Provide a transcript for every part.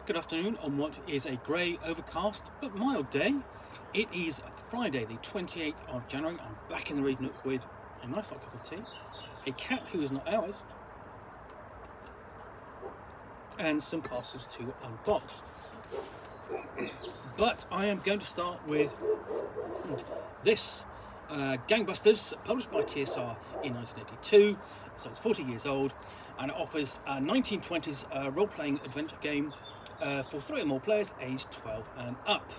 Good afternoon on what is a grey, overcast but mild day. It is Friday the 28th of January. I'm back in the Reed Nook with a nice hot cup of tea, a cat who is not ours, and some parcels to unbox. But I am going to start with this. Gangbusters, published by TSR in 1982, so it's 40 years old, and it offers a 1920s role-playing adventure game for 3 or more players aged 12 and up.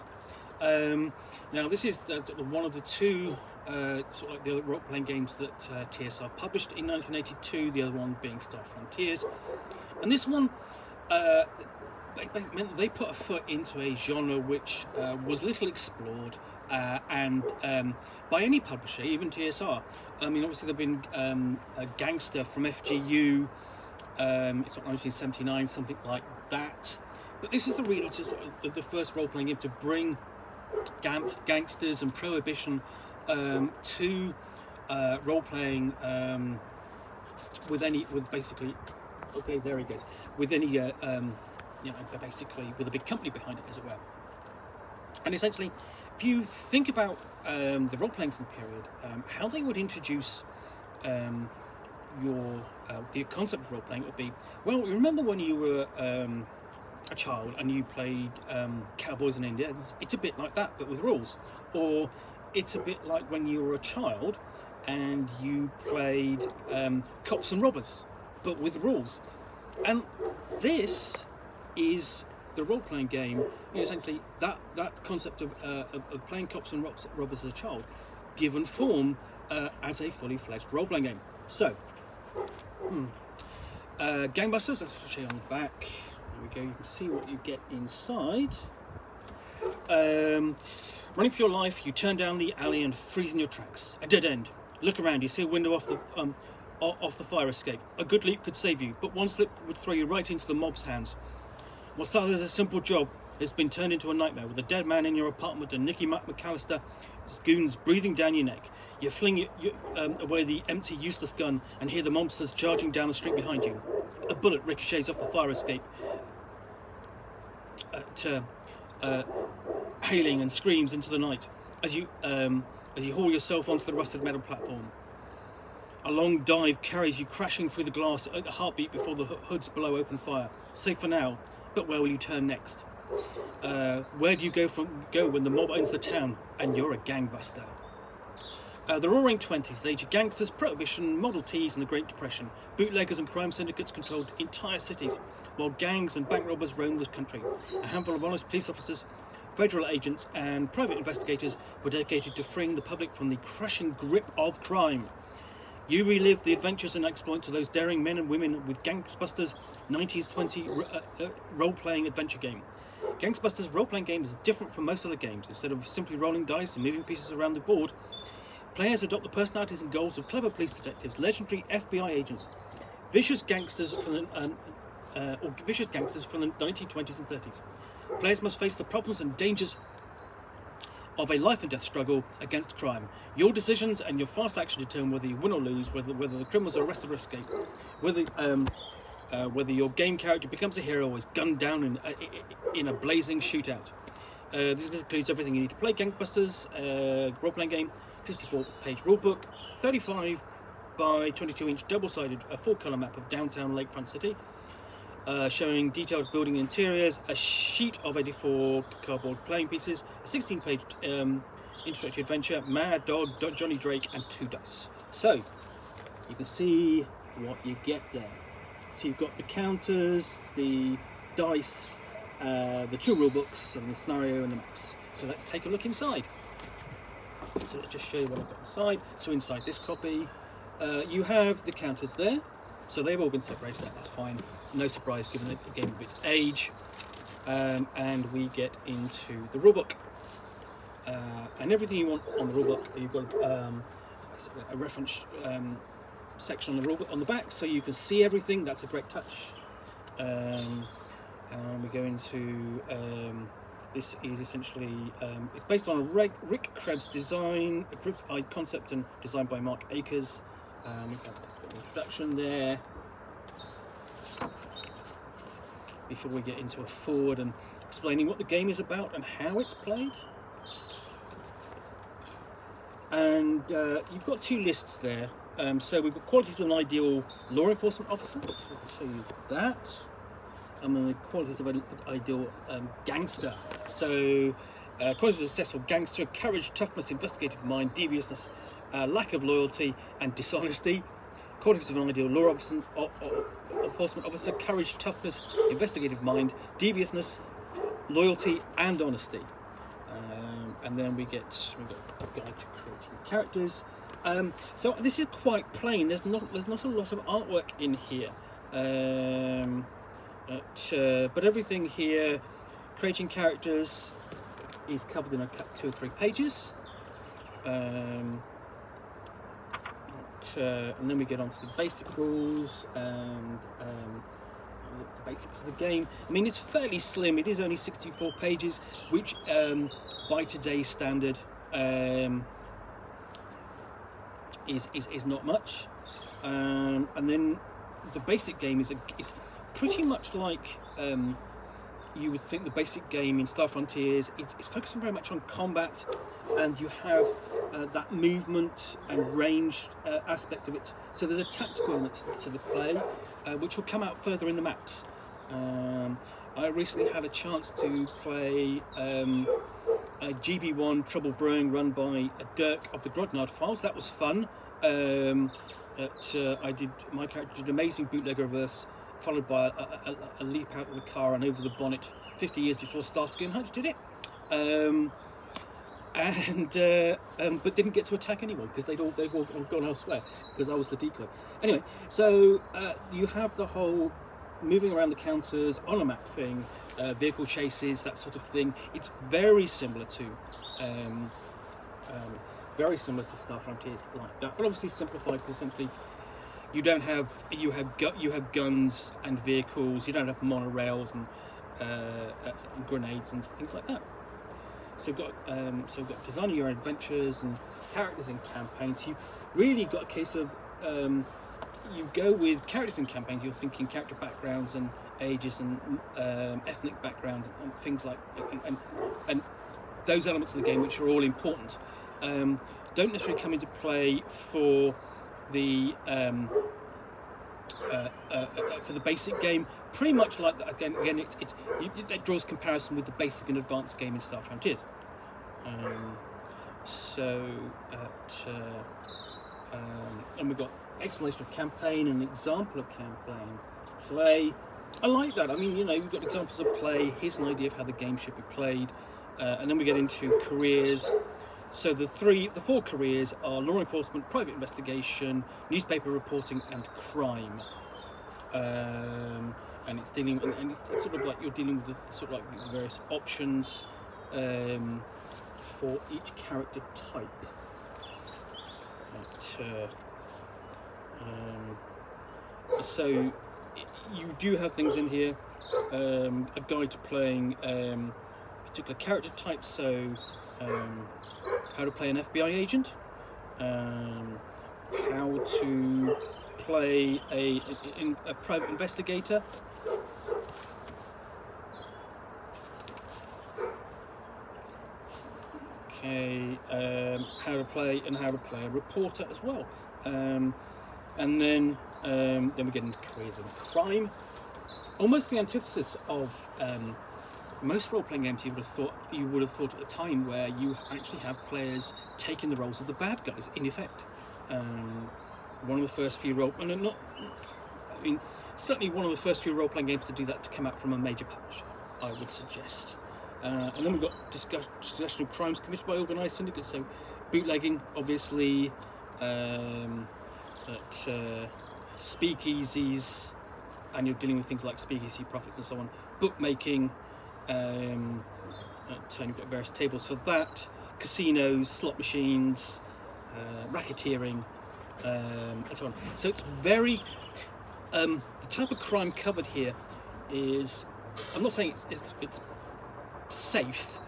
Now this is one of the two sort of like the other role-playing games that TSR published in 1982, the other one being Star Frontiers, and this one they put a foot into a genre which was little explored, and by any publisher, even TSR. I mean, obviously there've been a Gangster from FGU, it's not 1979, something like that. But this is really just the first role-playing game to bring gangsters and prohibition to role-playing with basically, okay, there he goes, with any you know, basically with a big company behind it, as it were. And essentially, if you think about the role-playing period, how they would introduce the concept of role-playing would be, well, you remember when you were a child and you played cowboys and Indians? It's a bit like that, but with rules. Or it's a bit like when you were a child and you played cops and robbers, but with rules. And this is the role-playing game, essentially that concept of playing cops and robbers as a child, given form as a fully fledged role-playing game. So, Gangbusters, let's show you on the back. There we go, you can see what you get inside. Running for your life, you turn down the alley and freeze in your tracks. A dead end. Look around, you see a window off the fire escape. A good leap could save you, but one slip would throw you right into the mob's hands. What started as a simple job has been turned into a nightmare, with a dead man in your apartment and Nicky McAllister's goons breathing down your neck. You fling away the empty, useless gun and hear the monsters charging down the street behind you. A bullet ricochets off the fire escape, hailing and screams into the night as you haul yourself onto the rusted metal platform. A long dive carries you crashing through the glass at a heartbeat before the hoods below open fire. Safe for now, but where will you turn next? Where do you go when the mob owns the town and you're a gangbuster? The Roaring Twenties, the age of gangsters, prohibition, Model Ts and the Great Depression. Bootleggers and crime syndicates controlled entire cities, while gangs and bank robbers roamed the country. A handful of honest police officers, federal agents and private investigators were dedicated to freeing the public from the crushing grip of crime. You relive the adventures and exploits of those daring men and women with Gangbusters 1920 role-playing adventure game. Gangbusters role-playing game is different from most other games. Instead of simply rolling dice and moving pieces around the board, players adopt the personalities and goals of clever police detectives, legendary FBI agents, vicious gangsters from the 1920s and 30s. Players must face the problems and dangers of a life and death struggle against crime. Your decisions and your fast action determine whether you win or lose, whether the criminals are arrested or escape, whether your game character becomes a hero or is gunned down in a blazing shootout. This includes everything you need to play Gangbusters role-playing game. 64-page rulebook, 35 by 22-inch double-sided 4-colour map of downtown Lakefront City, showing detailed building interiors, a sheet of 84 cardboard playing pieces, a 16-page interactive adventure, Mad Dog, Johnny Drake, and 2 dice. So, you can see what you get there. So you've got the counters, the dice, the 2 rulebooks, and the scenario and the maps. So let's take a look inside. So let's just show you what I've got inside. So inside this copy, you have the counters there. So they've all been separated out, that's fine. No surprise given the game of its age. And we get into the rulebook. And everything you want on the rulebook, you've got a reference section on the rulebook on the back, so you can see everything. That's a great touch. And we go into this is essentially it's based on a Rick Krebs design, a Krebs concept and designed by Mark Akers. We've got a bit of introduction there. before we get into a forward and explaining what the game is about and how it's played. And you've got two lists there. So we've got qualities of an ideal law enforcement officer. So I'll show you that. And then the qualities of an ideal gangster. So qualities of a successful gangster: courage, toughness, investigative mind, deviousness, lack of loyalty, and dishonesty. Qualities of an ideal law enforcement officer: courage, toughness, investigative mind, deviousness, loyalty, and honesty. And then we get a guide to creating characters. So this is quite plain. There's not a lot of artwork in here, but everything here, creating characters, is covered in 2 or 3 pages. And then we get on to the basic rules and the basics of the game. I mean, it's fairly slim. It is only 64 pages, which by today's standard is not much. And then the basic game is pretty much like you would think the basic game in Star Frontiers. It's focusing very much on combat, and you have that movement and range aspect of it. So there's a tactical element to the play, which will come out further in the maps. I recently had a chance to play a GB1 Trouble Brewing run by Dirk of the Grognard Files. That was fun. My character did an amazing bootleg reverse, followed by a leap out of the car and over the bonnet 50 years before Starsky and Hutch did it. But didn't get to attack anyone because they've all gone elsewhere because I was the decoy. Anyway, so you have the whole moving around the counters on a map thing, vehicle chases, that sort of thing. It's very similar to Star Frontiers like that, but obviously simplified because essentially you have guns and vehicles. You don't have monorails and grenades and things like that. So we've got designing your adventures and characters in campaigns. You really got a case of you go with characters in campaigns. You're thinking character backgrounds and ages and ethnic background and things like and those elements of the game, which are all important, don't necessarily come into play for the basic game. Pretty much like that. Again, it draws comparison with the basic and advanced game in Star Frontiers. And we've got explanation of campaign and example of campaign play. I like that. I mean, you've got examples of play. Here's an idea of how the game should be played, and then we get into careers. So the 4 careers are law enforcement, private investigation, newspaper reporting, and crime. And it's dealing, and it's sort of like you're dealing with the various options for each character type. So you do have things in here, a guide to playing particular character types. So how to play an FBI agent, how to play a private investigator, how to play a reporter as well, and then we get into careers in crime. Almost the antithesis of most role-playing games you would have thought at the time, where you actually have players taking the roles of the bad guys in effect. One of the first few certainly one of the first few role-playing games to do that, to come out from a major publisher, I would suggest. And then we've got discussion of crimes committed by organised syndicates, so bootlegging, obviously, speakeasies, and you're dealing with things like speakeasy profits and so on, bookmaking, and you've got various tables for that, casinos, slot machines, racketeering, and so on. So it's very, the type of crime covered here is, I'm not saying it's safe,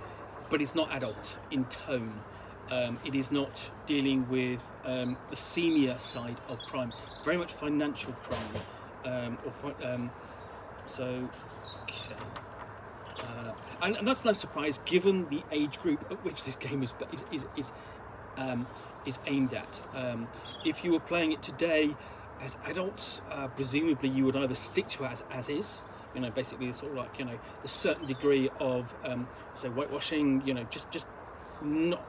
but it's not adult in tone. It is not dealing with the seamier side of crime. It's very much financial crime. And that's no surprise given the age group at which this game is aimed at. If you were playing it today as adults, presumably you would either stick to it as is, you know, basically sort of like, you know, a certain degree of say whitewashing, you know, just not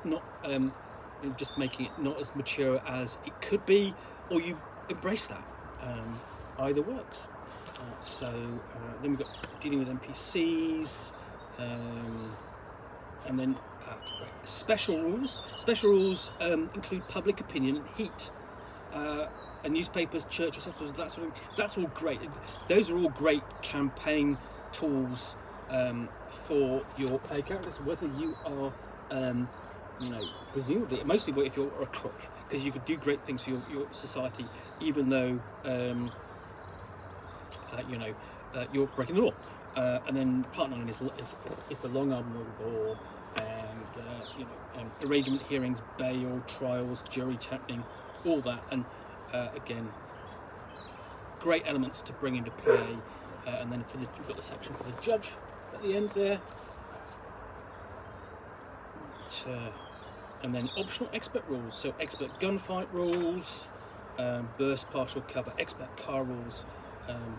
just making it not as mature as it could be, or you embrace that. Either works. Then we've got dealing with NPCs, and then special rules. Special rules include public opinion and heat. And newspapers, churches, that sort of thing. That's all great. Those are all great campaign tools for your player characters, whether you are, you know, presumably, mostly if you're a crook, because you could do great things for your society, even though, you know, you're breaking the law. And then part 9 is the long arm of the law, and you know, arrangement, hearings, bail, trials, jury tapping, all that. And again, great elements to bring into play. And then you've got the section for the judge at the end there. And then optional expert rules, so expert gunfight rules, burst, partial cover, expert car rules,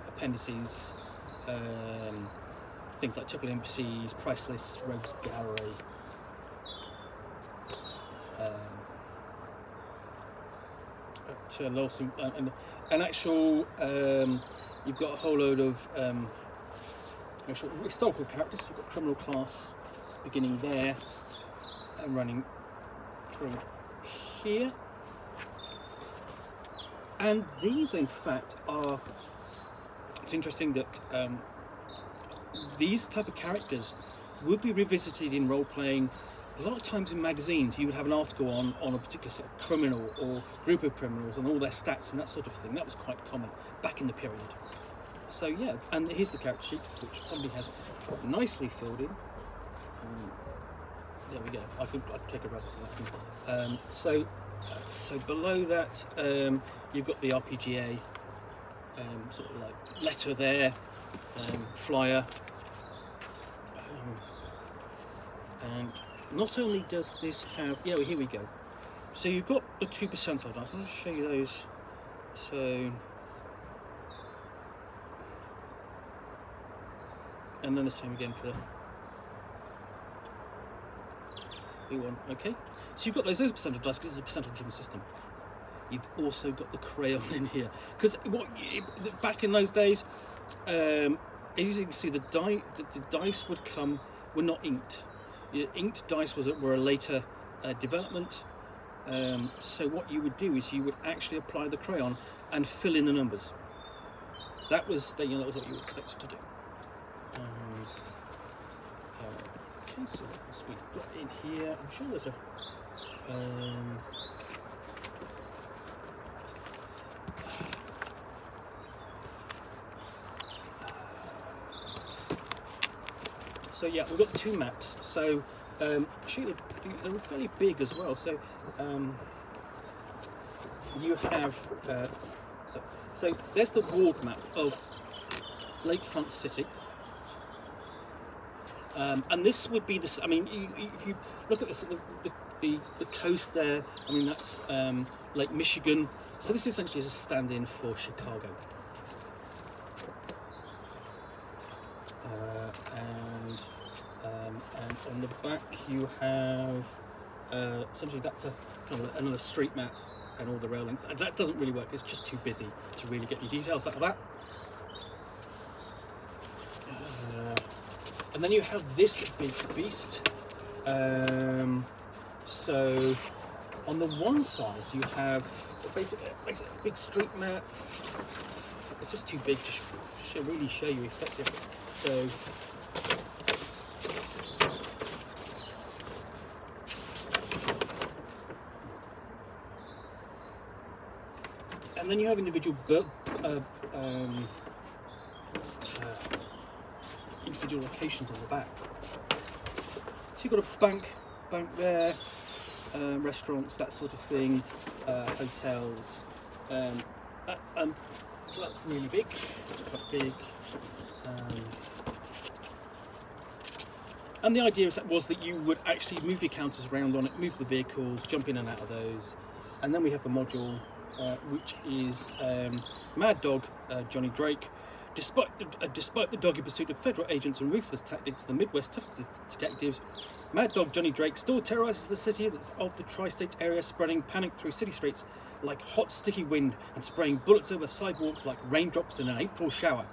appendices, things like tuple NPCs, price lists, rogues gallery. An actual, you've got a whole load of actual historical characters. You've got criminal class beginning there and running through here. And these, in fact, are, it's interesting that these type of characters would be revisited in role-playing. A lot of times in magazines you would have an article on a particular sort of criminal or group of criminals and all their stats and that sort of thing. That was quite common back in the period. So yeah, and here's the character sheet, which somebody has nicely filled in. There we go. I could take a rub to that. So below that, you've got the RPGA sort of like letter there, flyer, and not only does this have, yeah, well, here we go. So you've got the 2 percentile dice. I'll just show you those. So, and then the same again for the B1. Okay. So you've got those percentile dice because it's a percentile driven system. You've also got the crayon in here because back in those days, as you can see, the dice were not inked. Inked dice were a later development. So what you would do is you would actually apply the crayon and fill in the numbers. That was what you were expected to do. Okay, so what else we've got in here? I'm sure there's a. So yeah, we've got 2 maps. So actually they're fairly big as well. So you have so there's the ward map of Lakefront City, and this would be this. I mean, if you look at this, the coast there. I mean, that's Lake Michigan. So this essentially is a stand-in for Chicago. And on the back you have essentially that's a kind of another street map and all the rail links. And that doesn't really work. It's just too busy to really get any details out of that. And then you have this big beast. So on the one side you have basically a big street map. It's just too big to really show you effectively. So and then you have individual locations on the back. So you've got a bank there, restaurants, that sort of thing, hotels. So that's really big. It's quite big. And the idea was that you would actually move your counters around on it, move the vehicles, jump in and out of those. And then we have the module, which is Mad Dog Johnny Drake. Despite the dogged pursuit of federal agents and ruthless tactics of the Midwest toughest detectives, Mad Dog Johnny Drake still terrorizes the city of the tri-state area, spreading panic through city streets like hot, sticky wind and spraying bullets over sidewalks like raindrops in an April shower.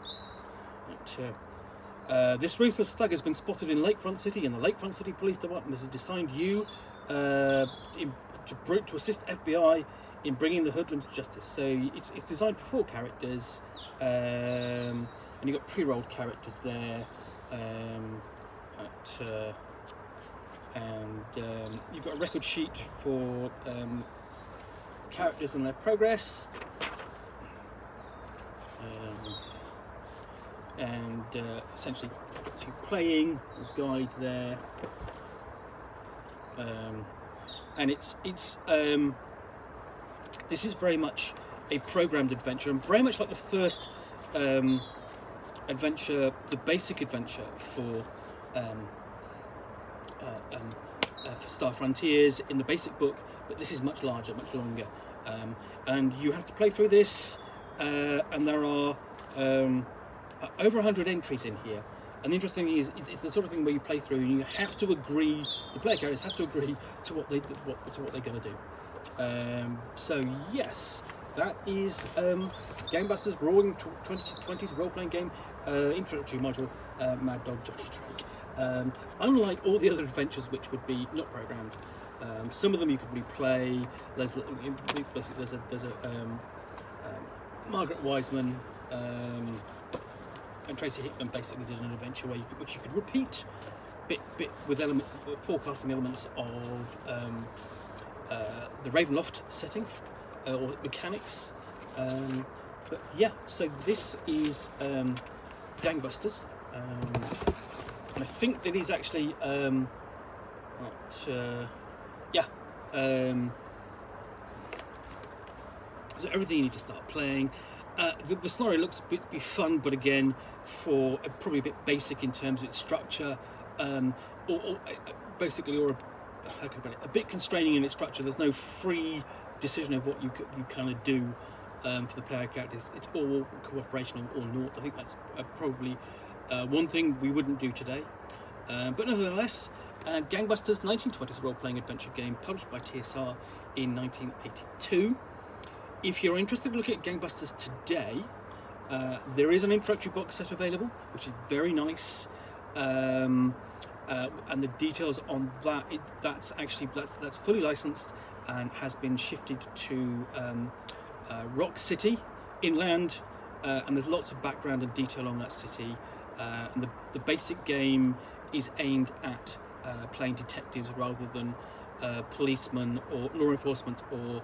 This ruthless thug has been spotted in Lakefront City, and the Lakefront City Police Department has assigned you to assist FBI in bringing the hoodlums to justice. So it's designed for 4 characters, and you've got pre-rolled characters there, and you've got a record sheet for characters and their progress, and essentially playing guide there, and it's this is very much a programmed adventure, and very much like the first adventure, the basic adventure for Star Frontiers in the basic book, but this is much larger, much longer, and you have to play through this, and there are over 100 entries in here. And the interesting thing is, it's the sort of thing where you play through and you have to agree, the player characters have to agree to what they're going to do. So yes, that is Gangbusters Roaring 2020's role-playing game, introductory module, Mad Dog Johnny Drake. Unlike all the other adventures, which would be not programmed, some of them you could replay. There's a Margaret Wiseman and Tracy Hickman basically did an adventure which you could repeat, bit with forecasting elements of the Ravenloft setting or mechanics. But yeah, so this is Gangbusters, and I think that is actually so everything you need to start playing. The scenario looks a bit fun, but again, for probably a bit basic in terms of its structure, or how can I put it, a bit constraining in its structure. There's no free decision of what you kind of do for the player characters. It's all cooperation or naught. I think that's probably one thing we wouldn't do today. But nevertheless, Gangbusters 1920s role-playing adventure game published by TSR in 1982. If you're interested in looking at Gangbusters today, there is an introductory box set available, which is very nice, and the details on that, that's fully licensed and has been shifted to Rock City inland, and there's lots of background and detail on that city, and the basic game is aimed at playing detectives rather than policemen or law enforcement or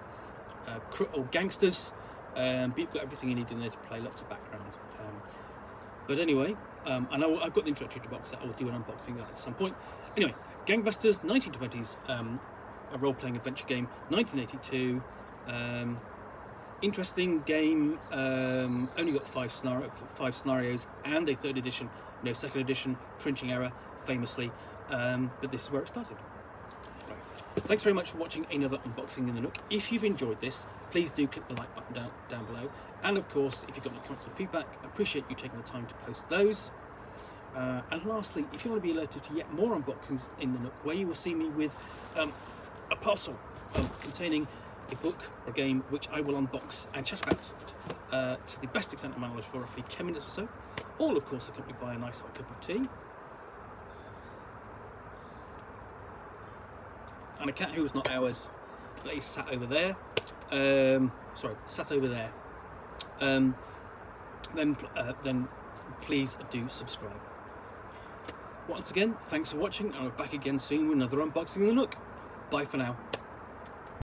gangsters, but you've got everything you need in there to play, lots of background. But anyway, I know I've got the introductory box set. I will do an unboxing of that at some point. Anyway, Gangbusters 1920s, a role-playing adventure game, 1982. Interesting game. Only got 5 scenarios and a 3rd edition, no 2nd edition, printing error, famously. But this is where it started. Thanks very much for watching another unboxing in the Nook. If you've enjoyed this, please do click the like button down below. And of course, if you've got any comments or feedback, I appreciate you taking the time to post those. And lastly, if you want to be alerted to yet more unboxings in the Nook, where you will see me with a parcel containing a book or a game which I will unbox and chat about to the best extent of my knowledge for roughly 10 minutes or so, all of course accompanied by a nice hot cup of tea. And a cat who is not ours, but he's sat over there. Sat over there. Then please do subscribe. Once again, thanks for watching, and we're back again soon with another unboxing in the Nook. Bye for now.